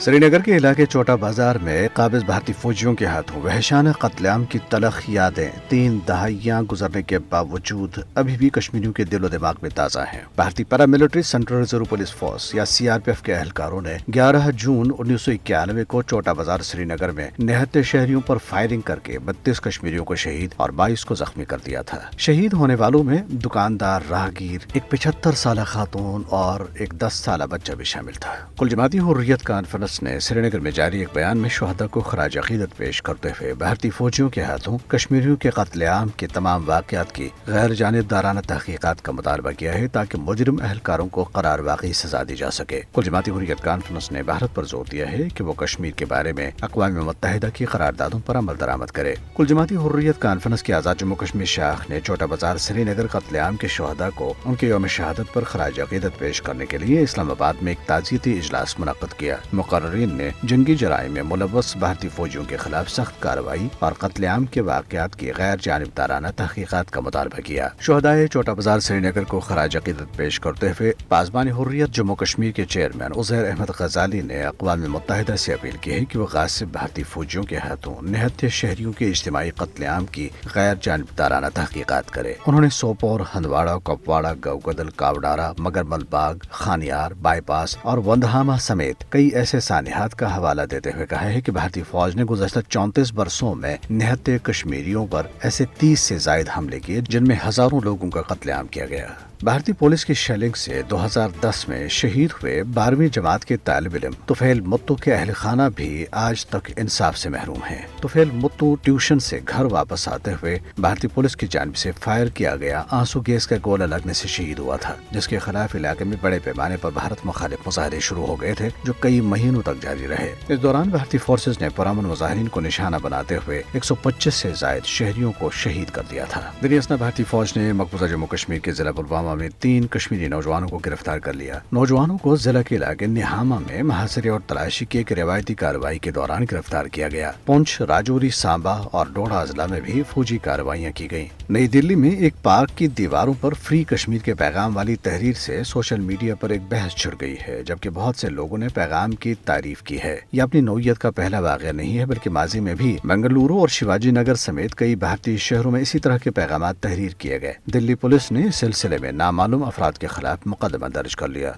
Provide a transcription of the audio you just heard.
سری نگر کے علاقے چوٹا بازار میں قابض بھارتی فوجیوں کے ہاتھوں وحشانہ قتل عام کی تلخ یادیں 3 دہائیاں گزرنے کے باوجود ابھی بھی کشمیریوں کے دل و دماغ میں تازہ ہیں۔ بھارتی paramilitary central reserve police force یا CRPF کے اہلکاروں نے 11 جون 1991 کو چوٹا بازار سری نگر میں نہتے شہریوں پر فائرنگ کر کے 32 کشمیریوں کو شہید اور 22 کو زخمی کر دیا تھا۔ شہید ہونے والوں میں دکاندار، راہگیر، ایک 75 سالہ خاتون اور ایک 10 سالہ بچہ بھی شامل تھا۔ کل جماعتی حریت کانفرنس نے سری نگر میں جاری ایک بیان میں شہداء کو خراج عقیدت پیش کرتے ہوئے بھارتی فوجیوں کے ہاتھوں کشمیریوں کے قتل عام کے تمام واقعات کی غیر جانبدارانہ تحقیقات کا مطالبہ کیا ہے تاکہ مجرم اہلکاروں کو قرار واقعی سزا دی جا سکے۔ کل جماعتی حریت کانفرنس نے بھارت پر زور دیا ہے کہ وہ کشمیر کے بارے میں اقوام متحدہ کی قراردادوں پر عمل درآمد کرے۔ کل جماعتی حریت کانفرنس کی آزاد جموں کشمیر شاخ نے چوٹا بازار سری نگر قتل عام کے شہداء کو ان کے یوم شہادت پر خراج عقیدت پیش کرنے کے لیے اسلام آباد میں ایک تعزیتی اجلاس منعقد کیا۔ مقررین نے جنگی جرائم میں ملوث بھارتی فوجیوں کے خلاف سخت کارروائی اور قتل عام کے واقعات کی غیر جانبدارانہ تحقیقات کا مطالبہ کیا۔ شہدائے چوٹا بازار سری نگر کو خراج عقیدت پیش کرتے ہوئے پاسبان حریت جموں کشمیر کے چیئرمین عزیر احمد غزالی نے اقوام متحدہ سے اپیل کی ہے کہ وہ غاصب بھارتی فوجیوں کے ہاتھوں نہتے شہریوں کے اجتماعی قتل عام کی غیر جانبدارانہ تحقیقات کرے۔ انہوں نے سوپور، ہندواڑہ، کپواڑہ، گوگدل، کاوڈارہ، مگرمل باغ، خانیار، بائی پاس اور وندہامہ سمیت کئی ایسے سانحات کا حوالہ دیتے ہوئے کہا ہے کہ بھارتی فوج نے گزشتہ 34 برسوں میں نہتے کشمیریوں پر ایسے 30 سے زائد حملے کیے جن میں ہزاروں لوگوں کا قتل عام کیا گیا۔ بھارتی پولیس کی شیلنگ سے 2010 میں شہید ہوئے 12ویں جماعت کے طالب علم طفیل متو کے اہل خانہ بھی آج تک انصاف سے محروم ہیں۔ طفیل متو ٹیوشن سے گھر واپس آتے ہوئے بھارتی پولیس کی جانب سے فائر کیا گیا آنسو گیس کا گولہ لگنے سے شہید ہوا تھا، جس کے خلاف علاقے میں بڑے پیمانے پر بھارت مخالف مظاہرے شروع ہو گئے تھے جو کئی مہینوں تک جاری رہے۔ اس دوران بھارتی فورسز نے پرامن مظاہرین کو نشانہ بناتے ہوئے 125 سے زائد شہریوں کو شہید کر دیا تھا۔ دنیا اسنا بھارتی فوج نے مقبوضہ جموں کشمیر کے ضلع پلوامہ میں 3 کشمیری نوجوانوں کو گرفتار کر لیا۔ نوجوانوں کو ضلع کے علاقے نہامہ میں محاصرے اور تلاشی کی ایک روایتی کارروائی کے دوران گرفتار کیا گیا۔ پونچھ، راجوری، سانبا اور ڈوڈا اضلاع میں بھی فوجی کارروائیاں کی گئیں۔ نئی دلی میں ایک پارک کی دیواروں پر فری کشمیر کے پیغام والی تحریر سے سوشل میڈیا پر ایک بحث چھڑ گئی ہے، جبکہ بہت سے لوگوں نے پیغام کی تعریف کی ہے۔ یہ اپنی نوعیت کا پہلا واقعہ نہیں ہے بلکہ ماضی میں بھی بنگلورو اور شیواجی نگر سمیت کئی بھارتی شہروں میں اسی طرح کے پیغامات تحریر کیے گئے۔ دلی پولیس نے اس سلسلے میں نامعلوم افراد کے خلاف مقدمہ درج کر لیا۔